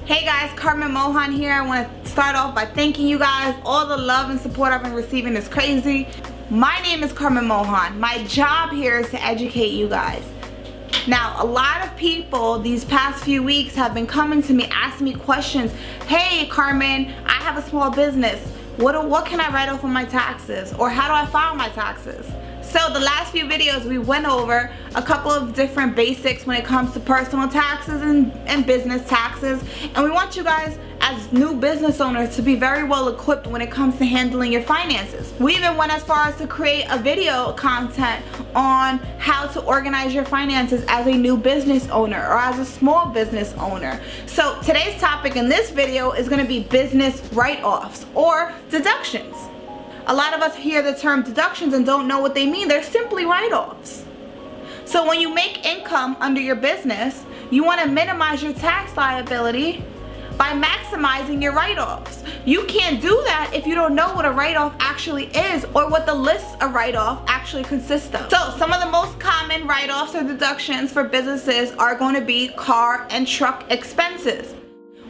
Hey guys, Carmen Mohan here. I want to start off by thanking you guys. All the love and support I've been receiving is crazy. My name is Carmen Mohan. My job here is to educate you guys. Now, a lot of people these past few weeks have been coming to me asking me questions. Hey Carmen, I have a small business. What can I write off on my taxes? Or how do I file my taxes? So the last few videos we went over a couple of different basics when it comes to personal taxes and business taxes, and we want you guys as new business owners to be very well equipped when it comes to handling your finances. We even went as far as to create a video content on how to organize your finances as a new business owner or as a small business owner. So today's topic in this video is going to be business write-offs or deductions. A lot of us hear the term deductions and don't know what they mean. They're simply write-offs. So when you make income under your business, you want to minimize your tax liability by maximizing your write-offs. You can't do that if you don't know what a write-off actually is or what the list of write-off actually consists of. So some of the most common write-offs or deductions for businesses are going to be car and truck expenses.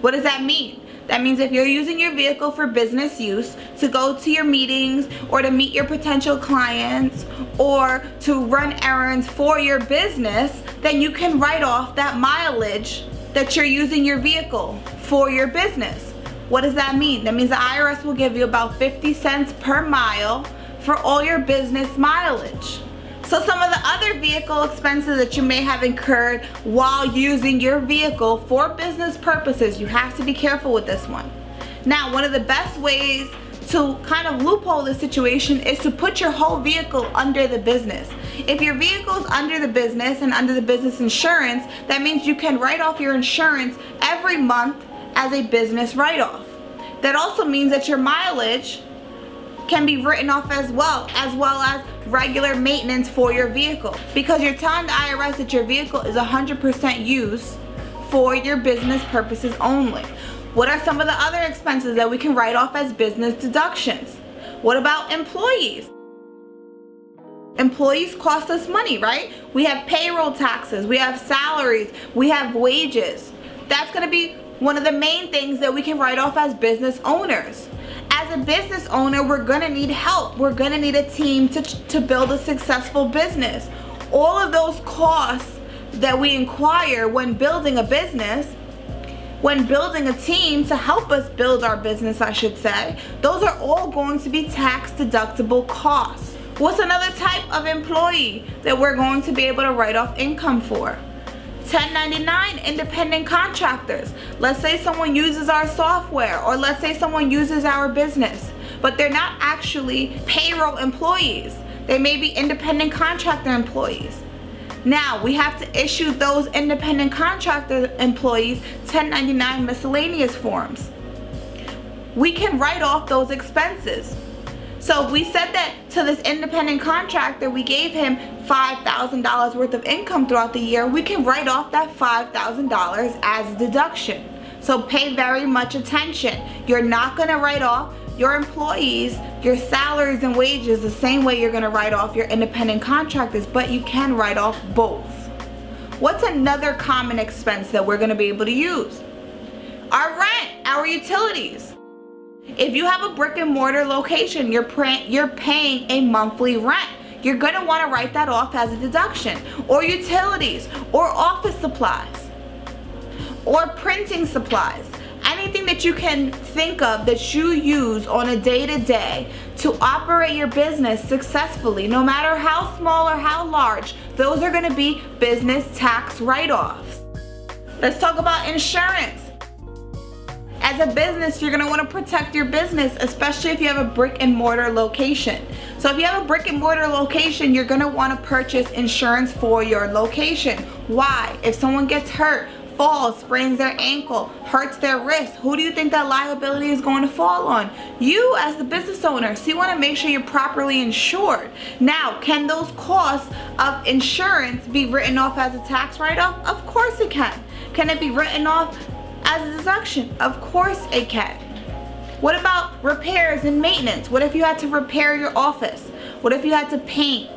What does that mean? That means if you're using your vehicle for business use, to go to your meetings or to meet your potential clients or to run errands for your business, then you can write off that mileage that you're using your vehicle for your business. What does that mean? That means the IRS will give you about 50 cents per mile for all your business mileage. So some of the other vehicle expenses that you may have incurred while using your vehicle for business purposes, you have to be careful with this one. Now, one of the best ways to kind of loophole this situation is to put your whole vehicle under the business. If your vehicle is under the business and under the business insurance, that means you can write off your insurance every month as a business write-off. That also means that your mileage can be written off as well as regular maintenance for your vehicle, because you're telling the IRS that your vehicle is 100% used for your business purposes only. What are some of the other expenses that we can write off as business deductions? What about employees? Employees cost us money, right? We have payroll taxes, we have salaries, we have wages. That's going to be one of the main things that we can write off as business owners. As a business owner, we're going to need help. We're going to need a team to build a successful business. All of those costs that we incur when building a business, when building a team to help us build our business, I should say, those are all going to be tax deductible costs. What's another type of employee that we're going to be able to write off income for? 1099 independent contractors. Let's say someone uses our software, or let's say someone uses our business, but they're not actually payroll employees. They may be independent contractor employees. Now, we have to issue those independent contractor employees 1099 miscellaneous forms. We can write off those expenses. So if we said that to this independent contractor, we gave him $5,000 worth of income throughout the year, we can write off that $5,000 as a deduction. So pay very much attention. You're not going to write off your employees, your salaries and wages the same way you're going to write off your independent contractors, but you can write off both. What's another common expense that we're going to be able to use? Our rent, our utilities. If you have a brick and mortar location, you're paying a monthly rent. You're going to want to write that off as a deduction. Or utilities, or office supplies, or printing supplies. Anything that you can think of that you use on a day-to-day to operate your business successfully, no matter how small or how large, those are going to be business tax write-offs. Let's talk about insurance. As a business, you're going to want to protect your business, especially if you have a brick and mortar location. So if you have a brick and mortar location, you're going to want to purchase insurance for your location. Why? If someone gets hurt, falls, sprains their ankle, hurts their wrist, who do you think that liability is going to fall on? You as the business owner. So you want to make sure you're properly insured. Now, can those costs of insurance be written off as a tax write-off? Of course it can. Can it be written off as a deduction? Of course it can. What about repairs and maintenance? What if you had to repair your office? What if you had to paint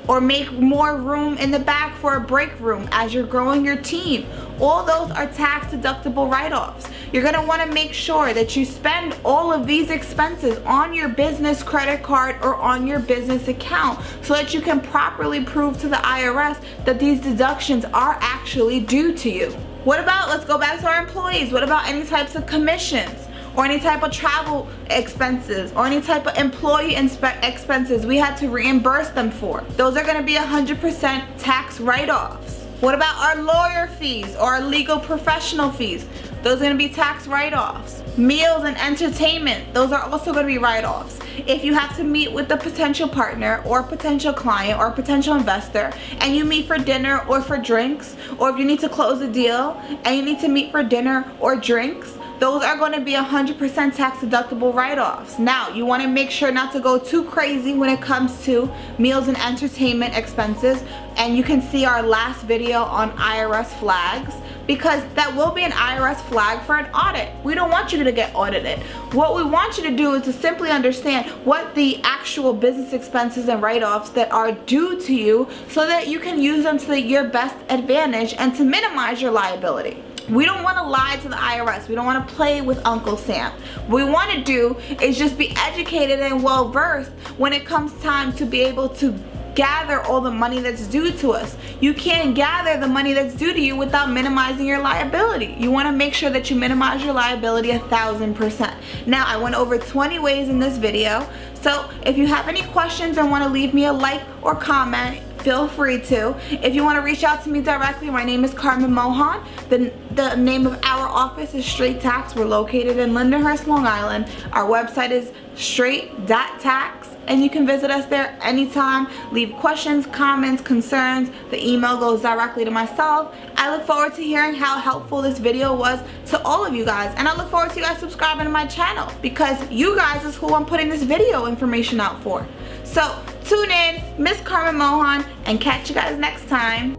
or make more room in the back for a break room as you're growing your team. All those are tax deductible write-offs. You're going to want to make sure that you spend all of these expenses on your business credit card or on your business account so that you can properly prove to the IRS that these deductions are actually due to you. What about, let's go back to our employees, what about any types of commissions? Or any type of travel expenses, or any type of employee expenses we had to reimburse them for. Those are going to be 100% tax write-offs. What about our lawyer fees or our legal professional fees? Those are going to be tax write-offs. Meals and entertainment, those are also going to be write-offs. If you have to meet with a potential partner or potential client or potential investor and you meet for dinner or for drinks, or if you need to close a deal and you need to meet for dinner or drinks, those are going to be 100% tax deductible write-offs. Now, you want to make sure not to go too crazy when it comes to meals and entertainment expenses, and you can see our last video on IRS flags, because that will be an IRS flag for an audit. We don't want you to get audited. What we want you to do is to simply understand what the actual business expenses and write-offs that are due to you so that you can use them to your best advantage and to minimize your liability. We don't want to lie to the IRS. We don't want to play with Uncle Sam. What we want to do is just be educated and well versed when it comes time to be able to gather all the money that's due to us. You can't gather the money that's due to you without minimizing your liability. You want to make sure that you minimize your liability 1000%. Now, I went over 20 ways in this video. So if you have any questions and want to leave me a like or comment, feel free to. If you want to reach out to me directly, my name is Carmen Mohan. The name of our office is Straight.Tax. We're located in Lindenhurst, Long Island. Our website is Straight.Tax, and you can visit us there anytime. Leave questions, comments, concerns. The email goes directly to myself. I look forward to hearing how helpful this video was to all of you guys, and I look forward to you guys subscribing to my channel, because you guys is who I'm putting this video information out for. So tune in, Miss Carmen Mohan, and catch you guys next time.